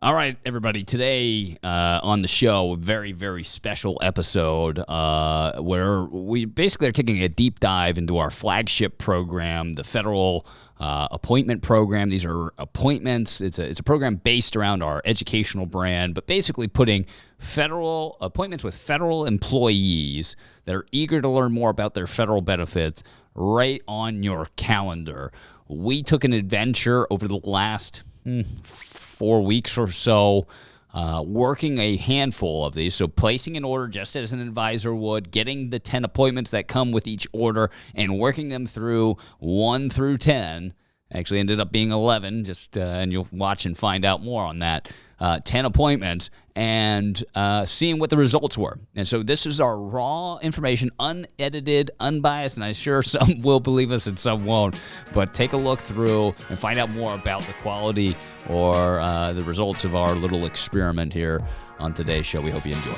All right, everybody. Today on the show, a very, very special episode where we basically are taking a deep dive into our flagship program, the Federal Appointment Program. These are appointments. It's a program based around our educational brand, but basically putting federal appointments with federal employees that are eager to learn more about their federal benefits right on your calendar. We took an adventure over the last 4 weeks or so, working a handful of these. So placing an order just as an advisor would, getting the 10 appointments that come with each order and working them through 1 through 10. Actually ended up being 11, and you'll watch and find out more on that. 10 appointments and seeing what the results were. And so this is our raw information, unedited, unbiased, and I'm sure some will believe us and some won't. But take a look through and find out more about the quality or the results of our little experiment here on today's show. We hope you enjoy.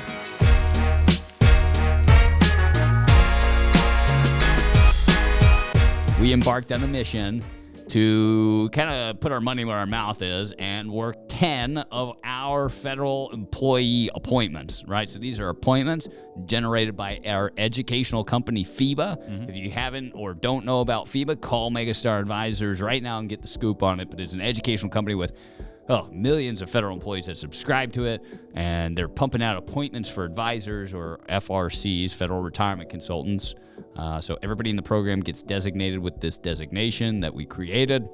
We embarked on a mission to kind of put our money where our mouth is and work 10 of our federal employee appointments, right? So these are appointments generated by our educational company, FEBA. If you haven't or don't know about FEBA, call Megastar Advisors right now and get the scoop on it. But it's an educational company with millions of federal employees that subscribe to it, and they're pumping out appointments for advisors or FRCs, Federal Retirement Consultants. So everybody in the program gets designated with this designation that we created.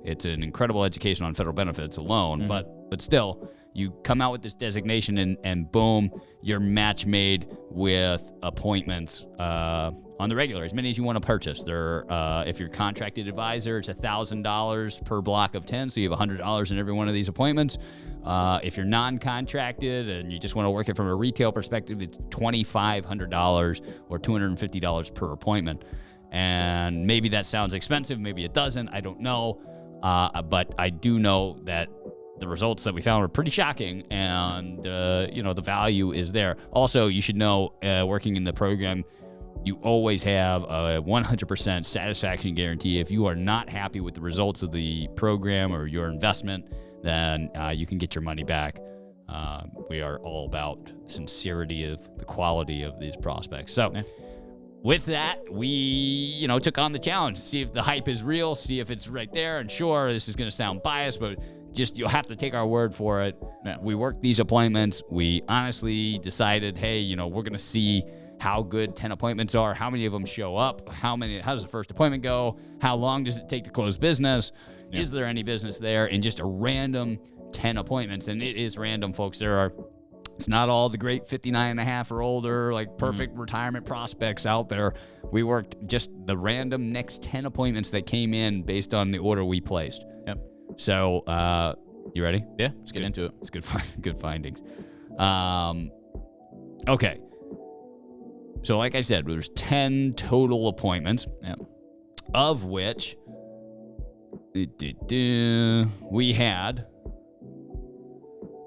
It's an incredible education on federal benefits alone, but still, you come out with this designation and boom, you're match made with appointments on the regular, as many as you want to purchase. If you're a contracted advisor, it's $1,000 per block of 10, so you have $100 in every one of these appointments. If you're non-contracted and you just want to work it from a retail perspective, it's $2,500 or $250 per appointment. And maybe that sounds expensive, maybe it doesn't, I don't know. But I do know that the results that we found were pretty shocking, and the value is there. Also, you should know, working in the program, you always have a 100% satisfaction guarantee. If you are not happy with the results of the program or your investment, then you can get your money back. We are all about sincerity of the quality of these prospects. So with that, we took on the challenge, see if the hype is real, see if it's right there. And sure, this is going to sound biased, but you'll have to take our word for it. We worked these appointments. We honestly decided, hey, we're going to see how good 10 appointments are, how many of them show up, how does the first appointment go, how long does it take to close business, is there any business there, and just a random 10 appointments. And it is random, folks. It's not all the great 59 and a half or older, like perfect retirement prospects out there. We worked just the random next 10 appointments that came in based on the order we placed. Yep. So, you ready? Yeah, let's get into it. It's good findings. Okay. So like I said, there's 10 total appointments, of which we had,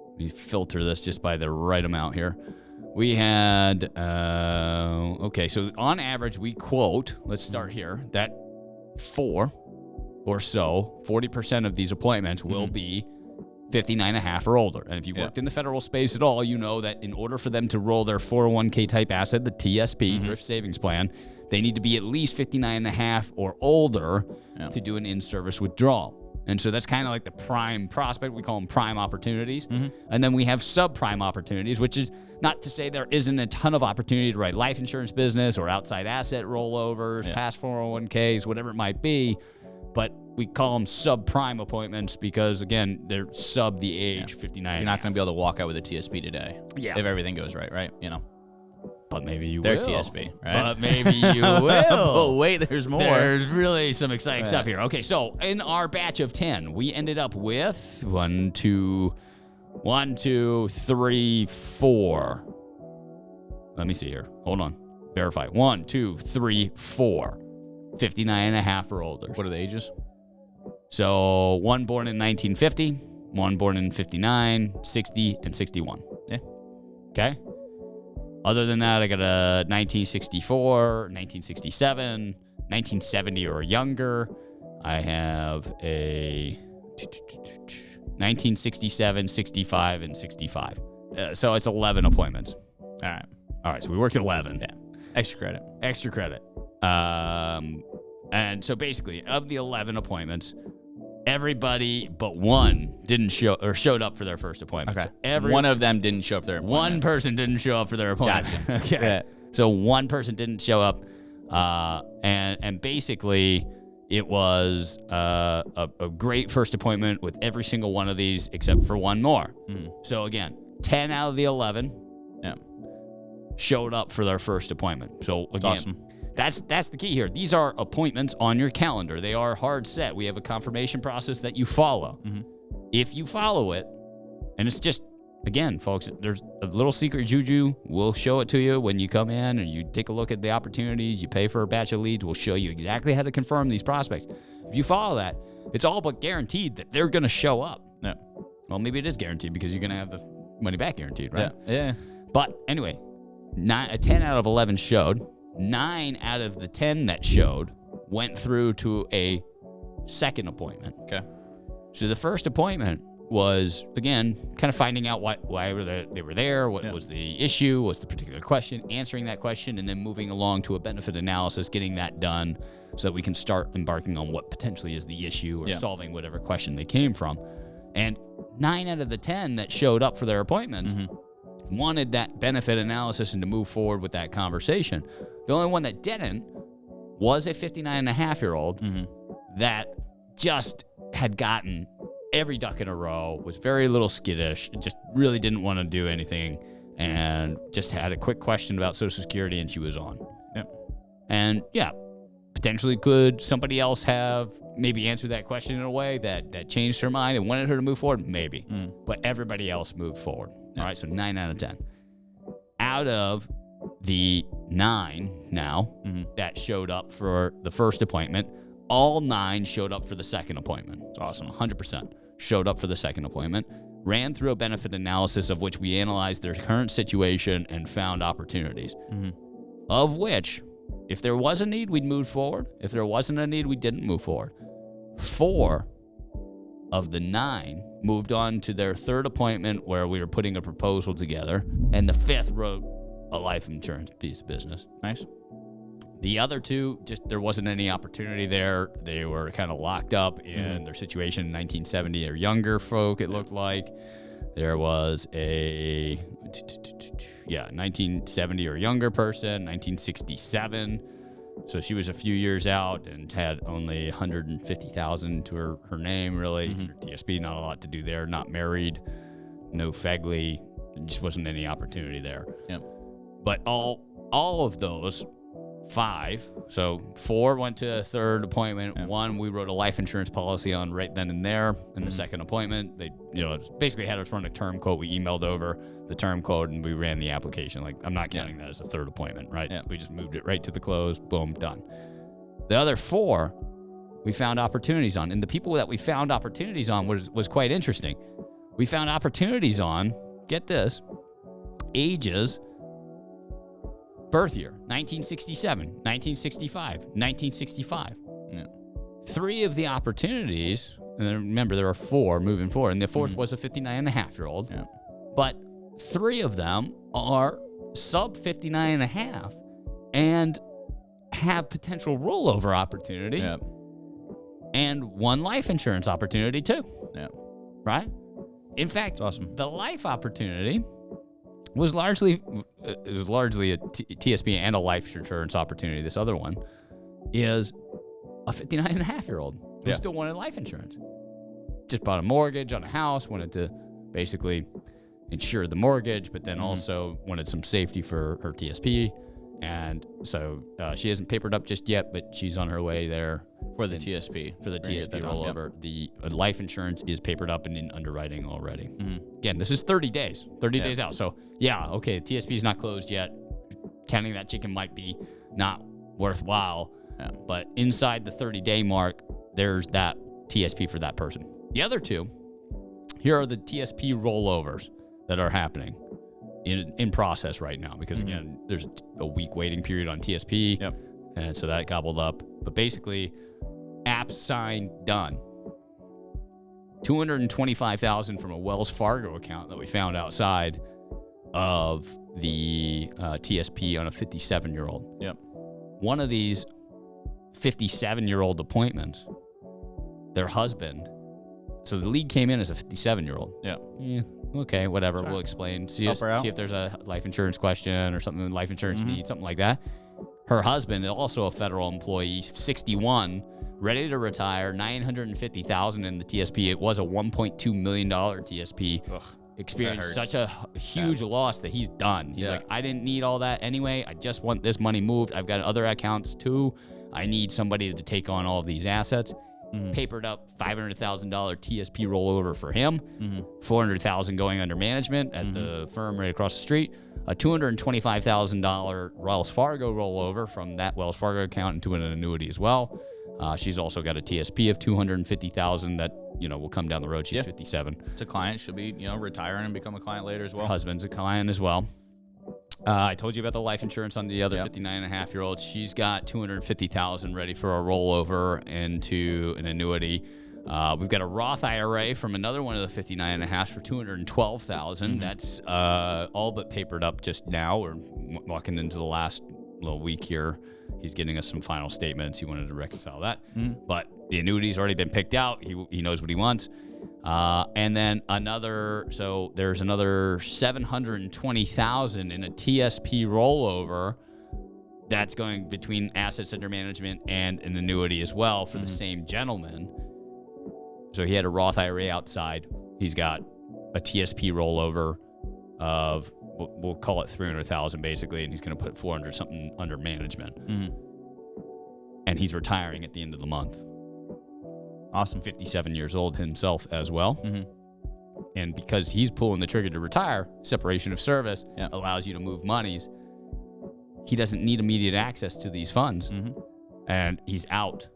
let me filter this just by the right amount here. We had, so on average we quote, let's start here, that 4 or so, 40% of these appointments will be 59 and a half or older. And if you worked in the federal space at all, you know that in order for them to roll their 401k type asset, the TSP, Thrift Savings Plan, they need to be at least 59 and a half or older to do an in-service withdrawal. And so that's kind of like the prime prospect. We call them prime opportunities. And then we have subprime opportunities, which is not to say there isn't a ton of opportunity to write life insurance business or outside asset rollovers, past 401ks, whatever it might be. But we call them subprime appointments because, again, they're sub the age 59. You're not going to be able to walk out with a TSP today. Yeah. If everything goes right? But maybe you They're will. TSP, right? But maybe you will. Oh, wait, there's more. There's really some exciting stuff here. Okay, so in our batch of 10, we ended up with 1, 2, 3, 4. Let me see here. Hold on. Verify. 1, 2, 3, 4. 59 and a half or older. What are the ages? So one born in 1950, one born in 59, 60, and 61. Yeah. Okay. Other than that, I got a 1964, 1967, 1970 or younger. I have a 1967, 65, and 65. So it's 11 appointments. All right. All right, so we worked 11. Yeah. Extra credit. Extra credit. And so basically, of the 11 appointments, everybody but one didn't showed up for their first appointment. Okay. So one of them didn't show up for their appointment. One person didn't show up for their appointment. Gotcha. Okay. Yeah. So one person didn't show up, and basically it was a great first appointment with every single one of these except for one more. So again, 10 out of the 11 showed up for their first appointment. So again, awesome. That's the key here. These are appointments on your calendar. They are hard set. We have a confirmation process that you follow. If you follow it, and it's just, again, folks, there's a little secret juju. We'll show it to you when you come in and you take a look at the opportunities. You pay for a batch of leads. We'll show you exactly how to confirm these prospects. If you follow that, it's all but guaranteed that they're going to show up. Yeah. Well, maybe it is guaranteed because you're going to have the money back guaranteed, right? Yeah. But anyway, 10 out of 11 showed. 9 out of the 10 that showed went through to a second appointment. Okay. So the first appointment was, again, kind of finding out why they were there, what was the issue, what's the particular question, answering that question, and then moving along to a benefit analysis, getting that done so that we can start embarking on what potentially is the issue or solving whatever question they came from. And 9 out of the 10 that showed up for their appointments wanted that benefit analysis and to move forward with that conversation. The only one that didn't was a 59-and-a-half-year-old that just had gotten every duck in a row, was very little skittish, just really didn't want to do anything, and just had a quick question about Social Security, and she was on. Yep. And, potentially could somebody else have maybe answered that question in a way that changed her mind and wanted her to move forward? Maybe. But everybody else moved forward. All right, so 9 out of 10. Out of the 9 now that showed up for the first appointment, all 9 showed up for the second appointment. It's awesome. 100% showed up for the second appointment, ran through a benefit analysis of which we analyzed their current situation and found opportunities, of which, if there was a need, we'd move forward. If there wasn't a need, we didn't move forward. 4 of the 9 moved on to their third appointment where we were putting a proposal together, and the 5th wrote a life insurance piece of business. Nice. The other 2, just there wasn't any opportunity there. They were kind of locked up in their situation in 1970 or younger folk, it looked like. There was a 1970 or younger person, 1967. So she was a few years out and had only $150,000 to her name, really. Her TSP, not a lot to do there. Not married, no Fegley. Just wasn't any opportunity there. Yep. But all of those 5, so 4 went to a third appointment. 1 we wrote a life insurance policy on right then and there in the second appointment. They, basically had us run a term quote. We emailed over the term code and we ran the application. Like, I'm not counting that as a third appointment, right? Yeah. We just moved it right to the close. Boom, done. The other 4 we found opportunities on, and the people that we found opportunities on was quite interesting. We found opportunities on, get this, ages. Birth year, 1967, 1965, 1965. Yeah. 3 of the opportunities, and remember there are 4 moving forward, and the 4th was a 59-and-a-half-year-old. Yeah. But 3 of them are sub 59-and-a-half and have potential rollover opportunity. Yeah. And 1 life insurance opportunity too. Yeah. Right? In fact, awesome. The life opportunity was largely a TSP and a life insurance opportunity. This other one is a 59-and-a-half-year-old who still wanted life insurance. Just bought a mortgage on a house, wanted to basically insure the mortgage, but then also wanted some safety for her TSP. And so she hasn't papered up just yet, but she's on her way there. For the TSP. For the TSP rollover. The life insurance is papered up and in underwriting already. Again, this is 30 days. 30 days out. So, TSP is not closed yet. Counting that chicken might be not worthwhile. Yeah. But inside the 30-day mark, there's that TSP for that person. The other 2, here are the TSP rollovers that are happening in process right now. Because, again, there's a week waiting period on TSP. Yep. And so that gobbled up. But basically, app signed, done. $225,000 from a Wells Fargo account that we found outside of the TSP on a 57-year-old. Yep. One of these 57-year-old appointments, their husband, so the lead came in as a 57-year-old. Yeah. Okay, whatever. We'll explain. See if there's a life insurance question or something, life insurance needs, something like that. Her husband, also a federal employee, 61, ready to retire, $950,000 in the TSP. It was a $1.2 million TSP. Ugh, experienced such a huge loss that he's done. He's like, I didn't need all that anyway. I just want this money moved. I've got other accounts too. I need somebody to take on all of these assets. Papered up $500,000 TSP rollover for him, $400,000 going under management at the firm right across the street, a $225,000 Wells Fargo rollover from that Wells Fargo account into an annuity as well. She's also got a TSP of $250,000 that will come down the road. She's 57. It's a client. She'll be retiring and become a client later as well. Her husband's a client as well. I told you about the life insurance on the other 59-and-a-half-year-old. She's got $250,000 ready for a rollover into an annuity. We've got a Roth IRA from another one of the 59-and-a-halfs for $212,000. That's all but papered up just now. We're walking into the last little week here. He's getting us some final statements. He wanted to reconcile that. But the annuity's already been picked out. He knows what he wants. And then there's another $720,000 in a TSP rollover that's going between assets under management and an annuity as well for the same gentleman. So he had a Roth IRA outside. He's got a TSP rollover of, we'll call it $300,000 basically, and he's going to put 400 something under management. And he's retiring at the end of the month. Awesome. 57 years old himself as well. And because he's pulling the trigger to retire, separation of service allows you to move monies. He doesn't need immediate access to these funds. And he's out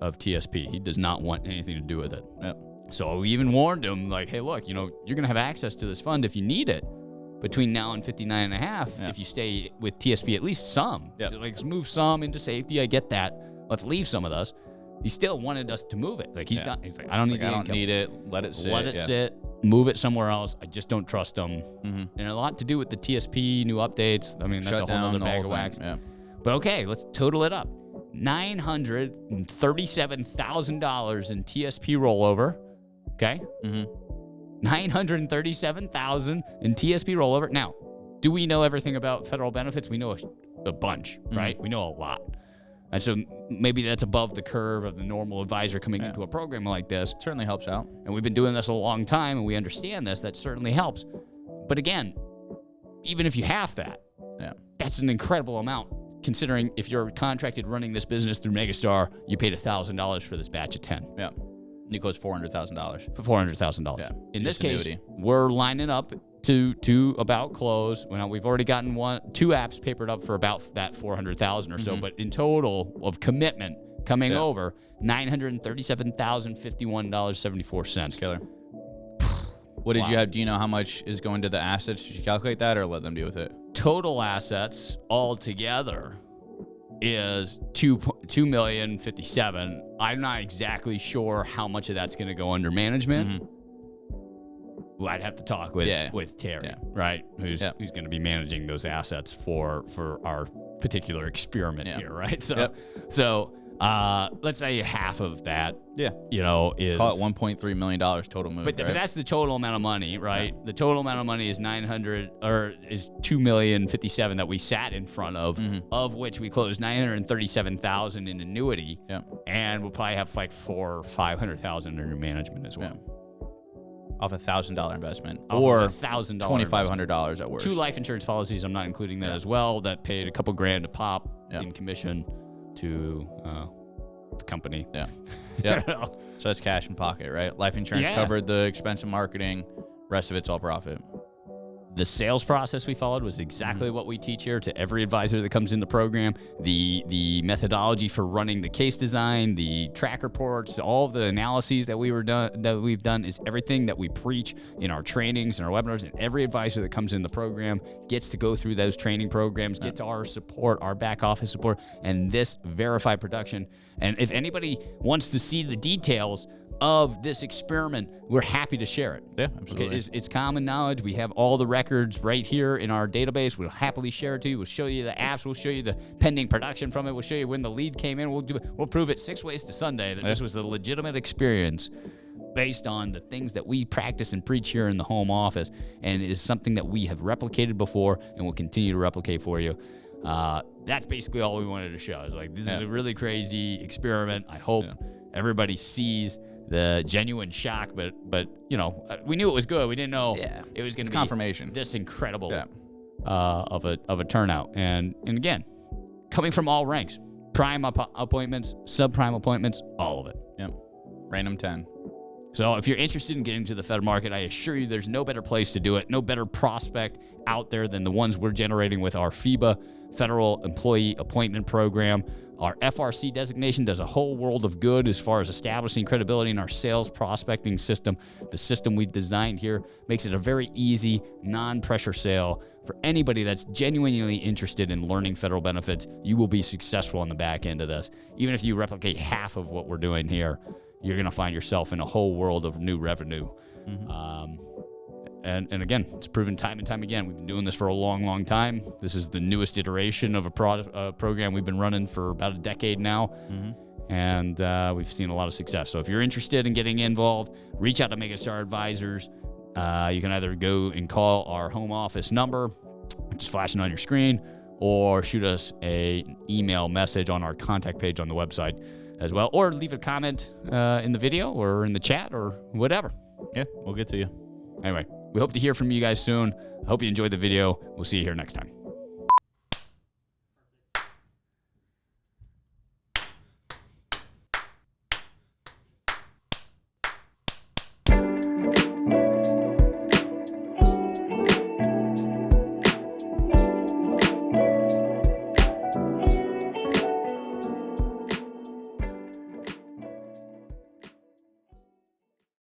of TSP. He does not want anything to do with it. So we even warned him, like, hey, look, you're going to have access to this fund if you need it between now and 59 and a half. If you stay with TSP, at least some. So, like, let's move some into safety. I get that. Let's leave some of those. He still wanted us to move it. Like, he's not. He's like, I don't need. I don't need it. Let it sit. Let it sit. Move it somewhere else. I just don't trust them. And a lot to do with the TSP new updates. I mean, that's a whole other bag of wax. But okay, let's total it up. $937,000 in TSP rollover. Okay. $937,000 in TSP rollover. Now, do we know everything about federal benefits? We know a bunch, right? We know a lot. And so maybe that's above the curve of the normal advisor coming into a program like this. Certainly helps out. And we've been doing this a long time, and we understand this. That certainly helps. But again, even if you have that, that's an incredible amount, considering if you're contracted running this business through Megastar, you paid $1,000 for this batch of 10. Nico's $400,000. For $400,000. In this case, we're lining up to about close. Well, we've already gotten two apps papered up for about that $400,000 or so, but in total of commitment coming over, $937,051.74. Killer. What did you have? Do you know how much is going to the assets? Did you calculate that or let them deal with it? Total assets altogether is $2,057,000. I'm not exactly sure how much of that's going to go under management. Well, I'd have to talk with Terry, right? Who's going to be managing those assets for our particular experiment here, right? So, let's say half of that, is call it $1.3 million total move. But that's the total amount of money, right? The total amount of money is $2,057,000 that we sat in front of which we closed $937,000 in annuity, and we'll probably have like $400,000 or $500,000 under management as well. Off a $1,000 investment, or $1,000, $2,500 at worst. 2 life insurance policies. I'm not including that as well. That paid a couple grand a pop in commission to the company. So that's cash in pocket, right? Life insurance covered the expense of marketing. Rest of it's all profit. The sales process we followed was exactly what we teach here to every advisor that comes in the program. The methodology for running the case design, the track reports, all of the analyses that we've done is everything that we preach in our trainings and our webinars. And every advisor that comes in the program gets to go through those training programs, gets our support, our back office support, and this verified production. And if anybody wants to see the details of this experiment, we're happy to share it. Yeah, absolutely. Okay, it's common knowledge. We have all the records right here in our database. We'll happily share it to you. We'll show you the apps. We'll show you the pending production from it. We'll show you when the lead came in. We'll prove it 6 ways to Sunday that this was a legitimate experience based on the things that we practice and preach here in the home office, and it is something that we have replicated before and will continue to replicate for you. That's basically all we wanted to show. It's like, this is a really crazy experiment. I hope everybody sees the genuine shock, but you know, we knew it was good. We didn't know it was going to be confirmation. This incredible of a turnout. And again, coming from all ranks, prime appointments, subprime appointments, all of it. Yep. Random 10. So if you're interested in getting to the federal market, I assure you there's no better place to do it, no better prospect out there than the ones we're generating with our FEBA, Federal Employee Appointment Program. Our FRC designation does a whole world of good as far as establishing credibility in our sales prospecting system. The system we've designed here makes it a very easy, non-pressure sale for anybody that's genuinely interested in learning federal benefits. You will be successful on the back end of this. Even if you replicate half of what we're doing here, you're going to find yourself in a whole world of new revenue. And again, it's proven time and time again. We've been doing this for a long, long time. This is the newest iteration of a program we've been running for about a decade now. And we've seen a lot of success. So if you're interested in getting involved, reach out to Megastar Advisors. You can either go and call our home office number, which is flashing on your screen, or shoot us an email message on our contact page on the website as well, or leave a comment in the video or in the chat or whatever. Yeah, we'll get to you. Anyway, we hope to hear from you guys soon. I hope you enjoyed the video. We'll see you here next time.